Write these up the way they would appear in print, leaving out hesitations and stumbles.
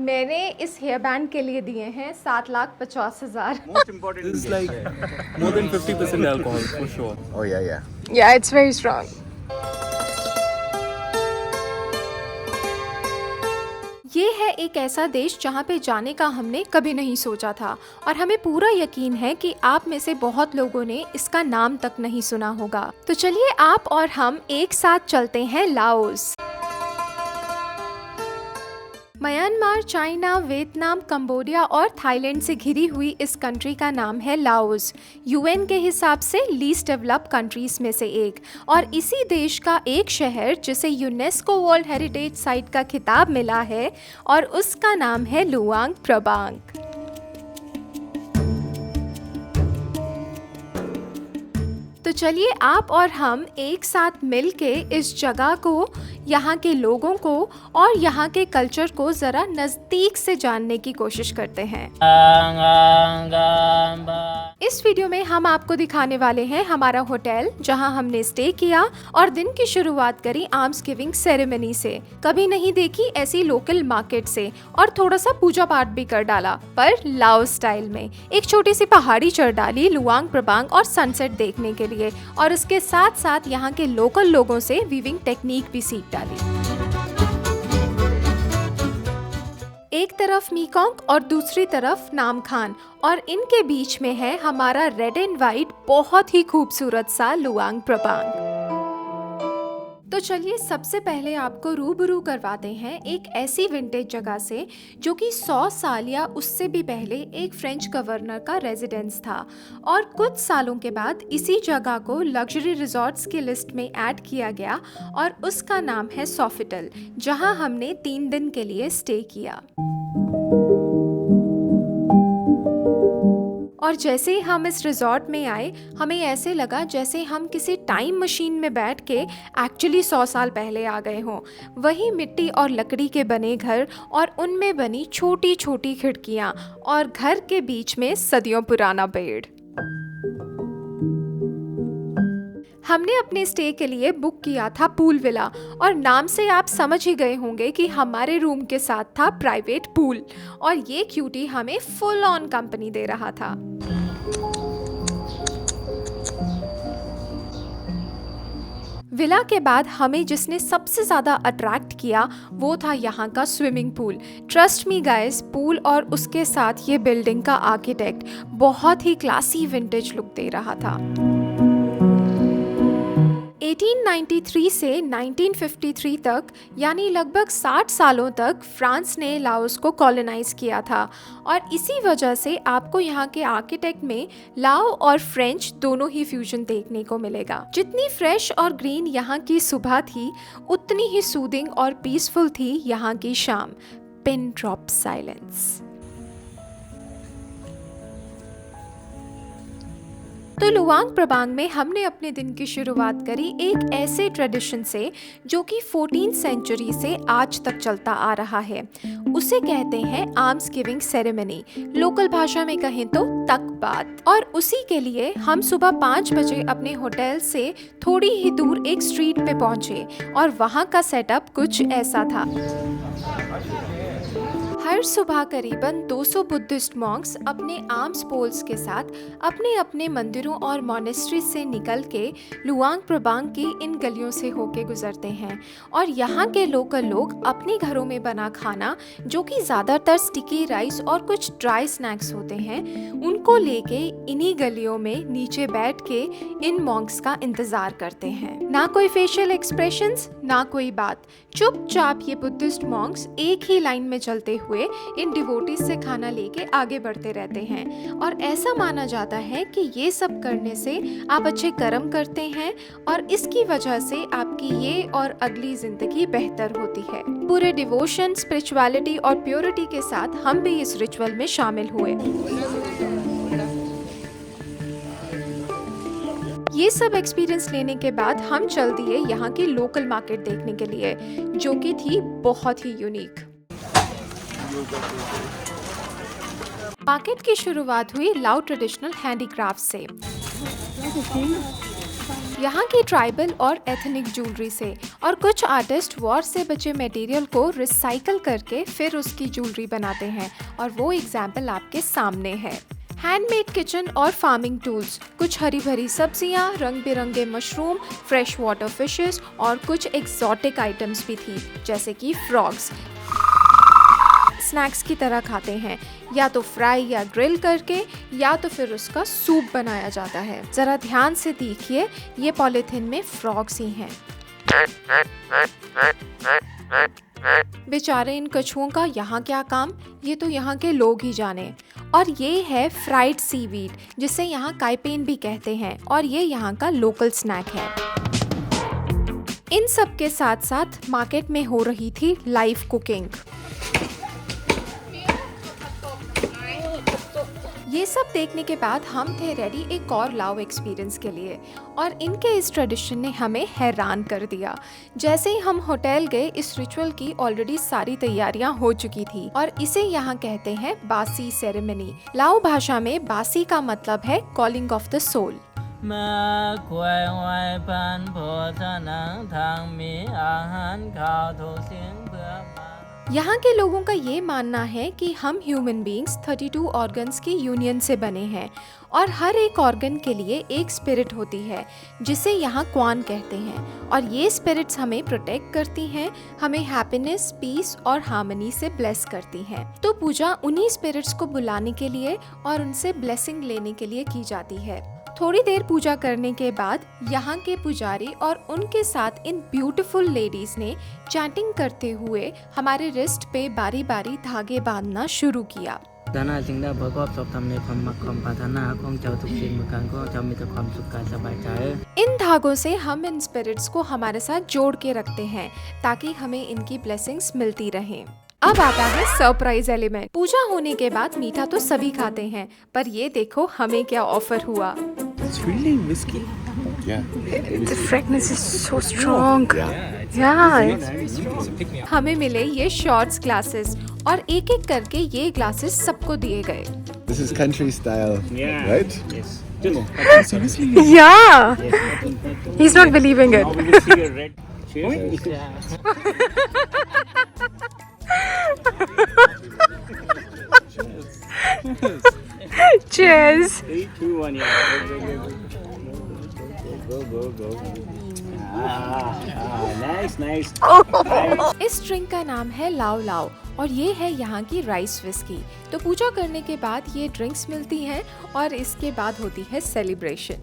मैंने इस hair band के लिए दिए हैं 7,50,000। Most important This is ingredient like more than 50% alcohol for sure. Oh yeah. Yeah, it's very strong. ये है एक ऐसा देश जहाँ पे जाने का हमने कभी नहीं सोचा था और हमें पूरा यकीन है कि आप में से बहुत लोगों ने इसका नाम तक नहीं सुना होगा। तो चलिए आप और हम एक साथ चलते हैं Laos. Myanmar, China, Vietnam, Cambodia और थाईलैंड से घिरी हुई इस कंट्री का नाम है लाओस। यूएन के हिसाब से लीस्ट डेवलप्ड कंट्रीज में से एक और इसी देश का एक शहर जिसे यूनेस्को वर्ल्ड हेरिटेज साइट का खिताब मिला है और उसका नाम है लुआंग प्रबांग। तो चलिए आप और हम एक साथ मिलके इस जगह को, यहाँ के लोगों को और यहाँ के कल्चर को ज़रा नज़दीक से जानने की कोशिश करते हैं। इस वीडियो में हम आपको दिखाने वाले हैं हमारा होटल जहाँ हमने स्टे किया और दिन की शुरुआत करी आर्म्स गिविंग सेरेमनी से। कभी नहीं देखी ऐसी लोकल मार्केट से और थोड़ा सा पूजा पाठ भी कर डाला, पर लाओस स्टाइल में। एक छोटी सी पहाड़ी चढ़ डाली लुआंग प्रबांग और सनसेट देखने के लिए और इसके साथ साथ यहाँ के लोकल लोगों से वीविंग टेक्निक भी सीख डाली। एक तरफ मीकोंग और दूसरी तरफ नामखान और इनके बीच में है हमारा रेड एंड वाइट बहुत ही खूबसूरत सा लुआंग प्रबांग। तो चलिए सबसे पहले आपको रूबरू करवाते हैं एक ऐसी विंटेज जगह से जो कि 100 साल या उससे भी पहले एक फ्रेंच गवर्नर का रेजिडेंस था और कुछ सालों के बाद इसी जगह को लग्जरी रिजॉर्ट्स की लिस्ट में ऐड किया गया और उसका नाम है सोफिटल, जहां हमने 3 दिन के लिए स्टे किया। और जैसे ही हम इस रिजॉर्ट में आए हमें ऐसे लगा जैसे हम किसी टाइम मशीन में बैठ के एक्चुअली 100 साल पहले आ गए हों। वही मिट्टी और लकड़ी के बने घर और उनमें बनी छोटी छोटी खिड़कियाँ और घर के बीच में सदियों पुराना पेड़। हमने अपने स्टे के लिए बुक किया था पूल विला और नाम से आप समझ ही गए होंगे कि हमारे रूम के साथ था प्राइवेट पूल और ये क्यूटी हमें फुल ऑन कंपनी दे रहा था। विला के बाद हमें जिसने सबसे ज़्यादा अट्रैक्ट किया वो था यहाँ का swimming pool. Trust me guys, pool और उसके साथ ये बिल्डिंग का आर्किटेक्ट बहुत ही क्लासी विंटेज लुक दे रहा था। 1893 से 1953 तक यानी लगभग 60 सालों तक फ्रांस ने लाओस को कॉलोनाइज किया था और इसी वजह से आपको यहाँ के आर्किटेक्ट में लाओ और फ्रेंच दोनों ही फ्यूजन देखने को मिलेगा। जितनी फ्रेश और ग्रीन यहाँ की सुबह थी उतनी ही सूदिंग और पीसफुल थी यहाँ की शाम। Pin drop silence. तो लुआंग प्रबांग में हमने अपने दिन की शुरुआत करी एक ऐसे ट्रेडिशन से जो कि 14th सेंचुरी से आज तक चलता आ रहा है। उसे कहते हैं आर्म्स गिविंग सेरेमनी, लोकल भाषा में कहें तो तक बात। और उसी के लिए हम सुबह 5 बजे अपने होटल से थोड़ी ही दूर एक स्ट्रीट पे पहुंचे और वहां का सेटअप कुछ ऐसा था। हर सुबह करीबन 200 बुद्धिस्ट मॉन्क्स अपने आर्म्स पोल्स के साथ अपने अपने मंदिरों और मॉनेस्ट्री से निकल के लुआंग प्रबांग की इन गलियों से होके गुजरते हैं और यहाँ के लोकल लोग अपने घरों में बना खाना जो कि ज़्यादातर स्टिकी राइस और कुछ ड्राई स्नैक्स होते हैं उनको लेके इन्हीं गलियों में नीचे बैठ के इन मॉन्क्स का इंतज़ार करते हैं। ना कोई फेशियल एक्सप्रेशंस, ना कोई बात, चुपचाप ये बुद्धिस्ट मॉन्क्स एक ही लाइन में चलते हुए इन डिवोटीज से खाना लेके आगे बढ़ते रहते हैं और ऐसा माना जाता है कि ये सब करने से आप अच्छे कर्म करते हैं और इसकी वजह से आपकी ये और अगली जिंदगी बेहतर होती है। पूरे डिवोशन, स्पिरिचुअलिटी और प्योरिटी के साथ हम भी इस रिचुअल में शामिल हुए। ये सब एक्सपीरियंस लेने के बाद हम चल दिए यहाँ की लोकल मार्केट देखने के लिए जो कि थी बहुत ही यूनिक। मार्केट की शुरुआत हुई लाओ ट्रेडिशनल हैंडीक्राफ्ट से। यहाँ की ट्राइबल और एथनिक ज्वेलरी से, और कुछ आर्टिस्ट वॉर से बचे मटेरियल को रिसाइकल करके फिर उसकी ज्वेलरी बनाते हैं, और वो एग्जाम्पल आपके सामने है। हैंडमेड किचन और फार्मिंग टूल्स, कुछ हरी भरी सब्जियां, रंग बिरंगे मशरूम, फ्रेश वाटर फिशेस और कुछ एक्सोटिक आइटम्स भी थी, जैसे कि फ्रॉग्स। स्नैक्स की तरह खाते हैं, या तो फ्राई या ग्रिल करके, या तो फिर उसका सूप बनाया जाता है। जरा ध्यान से देखिए, ये पॉलीथिन में फ्रॉग्स ही हैं। बेचारे इन कछुओं का यहाँ क्या काम, ये तो यहाँ के लोग ही जाने। और ये है फ्राइड सीवीड, जिसे यहाँ काइपेन भी कहते हैं, और ये यहाँ का लोकल स्नैक है। इन सब के साथ साथ मार्केट में हो रही थी लाइव कुकिंग। ये सब देखने के बाद हम थे रेडी एक और लाओ एक्सपीरियंस के लिए, और इनके इस ट्रेडिशन ने हमें हैरान कर दिया। जैसे ही हम होटल गए, इस रिचुअल की ऑलरेडी सारी तैयारियां हो चुकी थी, और इसे यहाँ कहते हैं बासी सेरेमनी। लाओ भाषा में बासी का मतलब है कॉलिंग ऑफ द सोल। यहाँ के लोगों का ये मानना है कि हम ह्यूमन बीइंग्स 32 ऑर्गन्स की यूनियन से बने हैं, और हर एक ऑर्गन के लिए एक स्पिरिट होती है, जिसे यहाँ क्वान कहते हैं, और ये स्पिरिट्स हमें प्रोटेक्ट करती हैं, हमें हैप्पीनेस, पीस और हार्मनी से ब्लेस करती हैं। तो पूजा उन्हीं स्पिरिट्स को बुलाने के लिए और उनसे ब्लेसिंग लेने के लिए की जाती है। थोड़ी देर पूजा करने के बाद यहाँ के पुजारी और उनके साथ इन ब्यूटीफुल लेडीज ने चैंटिंग करते हुए हमारे रिस्ट पे बारी बारी धागे बांधना शुरू किया। इन धागों से हम इन स्पिरिट्स को हमारे साथ जोड़ के रखते हैं, ताकि हमें इनकी ब्लेसिंग्स मिलती रहें। अब आता है सरप्राइज एलिमेंट। पूजा होने के बाद मीठा तो सभी खाते हैं, पर ये देखो हमें क्या ऑफर हुआ। It's really whiskey. Yeah. The fragrance is so strong. Yeah. हमें मिले ये शॉर्ट्स ग्लासेस, और एक एक करके ये ग्लासेस सबको दिए गए। This is country style, Yeah. right? Yes. Seriously? Yeah. He's not believing it. Now we will see your red. Cheers. Cheers. 3, 2, 1, yeah. Go. Nice. इस ड्रिंक का नाम है लाओ लाओ, और ये है यहाँ की राइस विस्की। तो पूजा करने के बाद ये ड्रिंक्स मिलती हैं, और इसके बाद होती है celebration.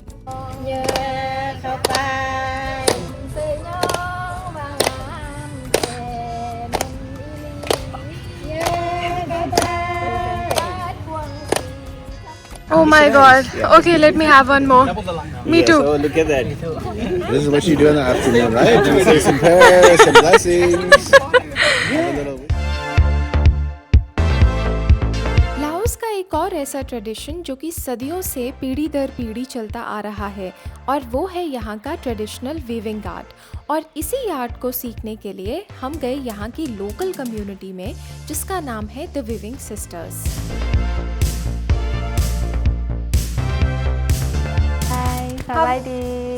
Oh my god. Okay, let me have one more. Me Yes, too. oh, look at that. This is what you do in the afternoon, right? You say some prayers, some blessings. Have a little. Laos का एक और ऐसा tradition जो कि सदियों से पीढ़ी दर पीढ़ी चलता आ रहा है, और वो है यहाँ का ट्रेडिशनल वीविंग आर्ट। और इसी आर्ट को सीखने के लिए हम गए यहाँ की लोकल कम्युनिटी में, जिसका नाम है द वीविंग सिस्टर्स।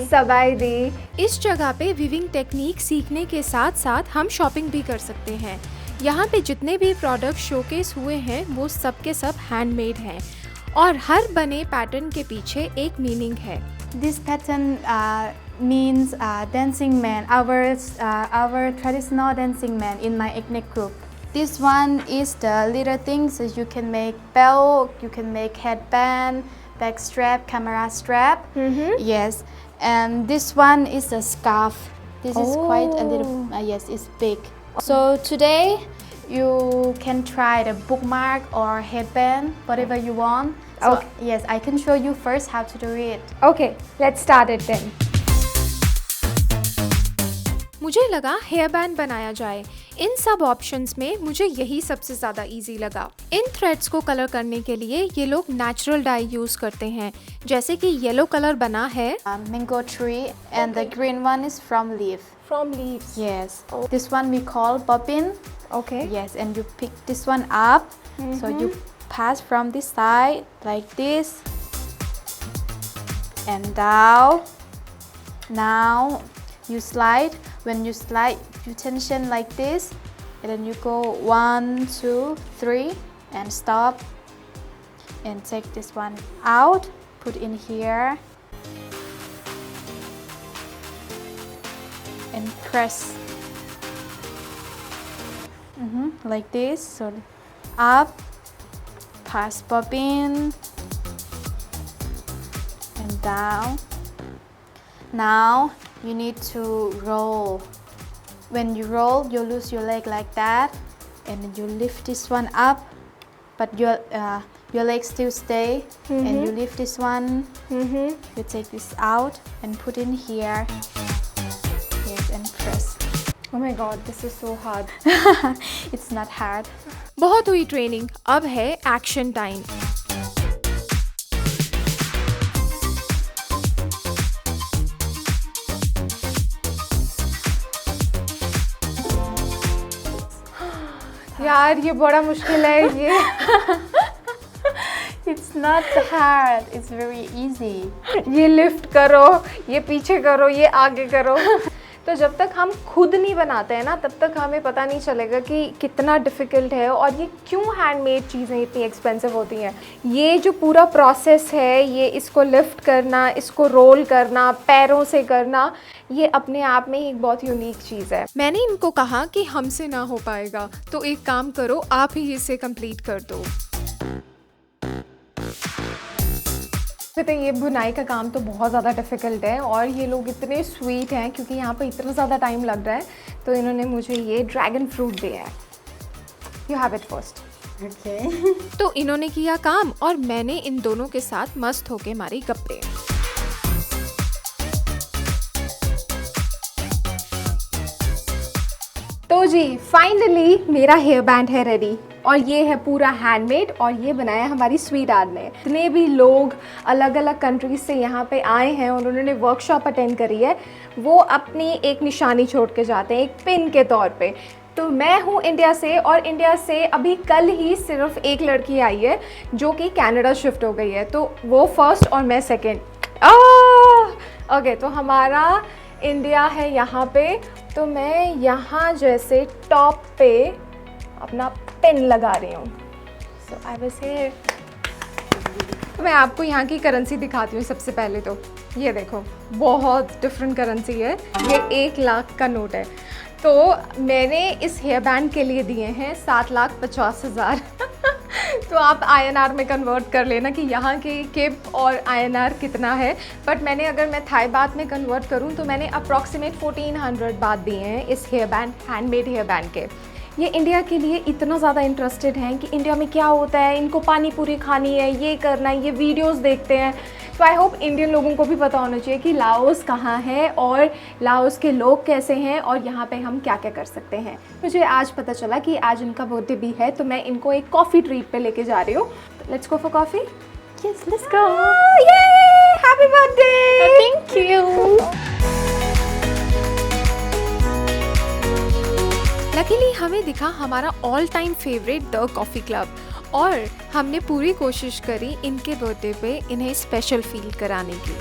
सबाइदी। इस जगह पे वीविंग टेक्निक सीखने के साथ साथ हम शॉपिंग भी कर सकते हैं। यहाँ पे जितने भी प्रोडक्ट शोकेस हुए हैं, वो सब के सब हैंडमेड हैं, और हर बने पैटर्न के पीछे एक मीनिंग है। This pattern means dancing man, our traditional dancing man in my ethnic group. This one is the little things that you can make belt, you can make headband, back strap, camera strap. Yes, and this one is a scarf. This is quite a little. Yes, it's big. So today you can try the bookmark or headband, whatever you want. So yes, I can show you first how to do it. Okay, let's start it then. मुझे लगा hair band बनाया जाए। इन सब options में मुझे यही सबसे ज़्यादा इजी लगा। इन थ्रेड्स को कलर करने के लिए ये लोग नेचुरल डाई यूज़ करते हैं, जैसे कि येलो कलर बना है Mango tree, and the green one is from leaf. from leaves. Yes. This one we call bobbin. Okay. Yes, and you pick this one up. So you pass from this side like this and down. Now you slide. When you slide, you tension like this, and then you go 1, 2, 3, and stop. And take this one out. Put in here. And press. Like this. So up, pass bobbin, and down. Now you need to roll. When you roll, you lose your leg like that, and then you lift this one up, but your leg still stay, and you lift this one. You take this out and put in here. Yes, and press. Oh my god, this is so hard. It's not hard. बहुत हुई training, अब है action time. यार ये बड़ा मुश्किल है ये। It's not hard. It's very easy. ये लिफ्ट करो, ये पीछे करो, ये आगे करो। तो जब तक हम खुद नहीं बनाते हैं ना, तब तक हमें पता नहीं चलेगा कि कितना डिफ़िकल्ट है और ये क्यों हैंडमेड चीज़ें इतनी एक्सपेंसिव होती हैं। ये जो पूरा प्रोसेस है, ये इसको लिफ्ट करना, इसको रोल करना, पैरों से करना, ये अपने आप में एक बहुत यूनिक चीज़ है। मैंने इनको कहा कि हमसे ना हो पाएगा, तो एक काम करो, आप ही इसे कंप्लीट कर दो। तो ये बुनाई का काम तो बहुत ज़्यादा डिफ़िकल्ट है और ये लोग इतने स्वीट हैं क्योंकि यहाँ पे इतना ज़्यादा टाइम लग रहा है, तो इन्होंने मुझे ये ड्रैगन फ्रूट दिया है। You have it first. Okay. तो इन्होंने किया काम और मैंने इन दोनों के साथ मस्त होके मारी गप्पे। तो जी फाइनली मेरा हेयर बैंड है रेडी और ये है पूरा हैंडमेड और ये बनाया हमारी स्वीट आर्ट ने। जितने भी लोग अलग अलग कंट्रीज से यहाँ पे आए हैं और उन्होंने वर्कशॉप अटेंड करी है, वो अपनी एक निशानी छोड़ के जाते हैं, एक पिन के तौर पे। तो मैं हूँ इंडिया से और इंडिया से अभी कल ही सिर्फ एक लड़की आई है जो कि कनाडा शिफ्ट हो गई है, तो वो फर्स्ट और मैं सेकेंड। ओके, तो हमारा इंडिया है यहाँ पे, तो मैं यहाँ जैसे टॉप पे अपना पिन लगा रही हूँ। सो आई वाज हियर। मैं आपको यहाँ की करेंसी दिखाती हूँ। सबसे पहले तो ये देखो, बहुत डिफरेंट करेंसी है। ये 1 लाख का नोट है। तो मैंने इस हेयर बैंड के लिए दिए हैं 7,50,000। तो आप INR में कन्वर्ट कर लेना कि यहाँ की किप और INR कितना है। बट मैंने, अगर मैं थाई बात में कन्वर्ट करूँ तो मैंने अप्रॉक्सीमेट 1400 बात दिए हैं इस hair band, handmade hair band के। ये इंडिया के लिए इतना ज़्यादा इंटरेस्टेड हैं कि इंडिया में क्या होता है, इनको पानी पूरी खानी है, ये करना है, ये वीडियोस देखते हैं। तो आई होप इंडियन लोगों को भी पता होना चाहिए कि लाओस कहाँ है और लाओस के लोग कैसे हैं और यहाँ पे हम क्या क्या कर सकते हैं। मुझे आज पता चला कि आज इनका बर्थडे भी है, तो मैं इनको एक कॉफ़ी ट्रीट पे लेके जा रही हूँ। Let's go for coffee. Yes, let's go. ये happy birthday. Thank you. Luckily हमें दिखा हमारा all time favourite the coffee club और हमने पूरी कोशिश करी इनके बर्थडे पे इन्हें स्पेशल फील कराने की।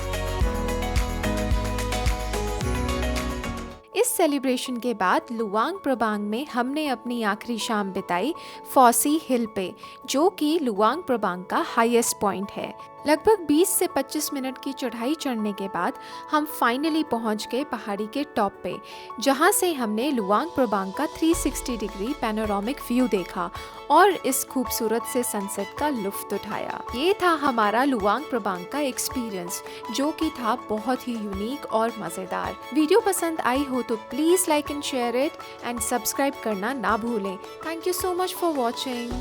इस सेलिब्रेशन के बाद लुवांग प्रबांग में हमने अपनी आखिरी शाम बिताई फॉसी हिल पे, जो कि लुवांग प्रबांग का हाईएस्ट पॉइंट है। लगभग 20 से 25 मिनट की चढ़ाई चढ़ने के बाद हम फाइनली पहुंच गए पहाड़ी के टॉप पे, जहां से हमने लुवांग प्रबांग का 360 डिग्री पैनोरामिक व्यू देखा और इस खूबसूरत से सनसेट का लुत्फ उठाया। ये था हमारा लुवांग प्रबांग का एक्सपीरियंस, जो कि था बहुत ही यूनिक और मज़ेदार। वीडियो पसंद आई हो तो please like and share it and subscribe करना ना भूलें। Thank you so much for watching.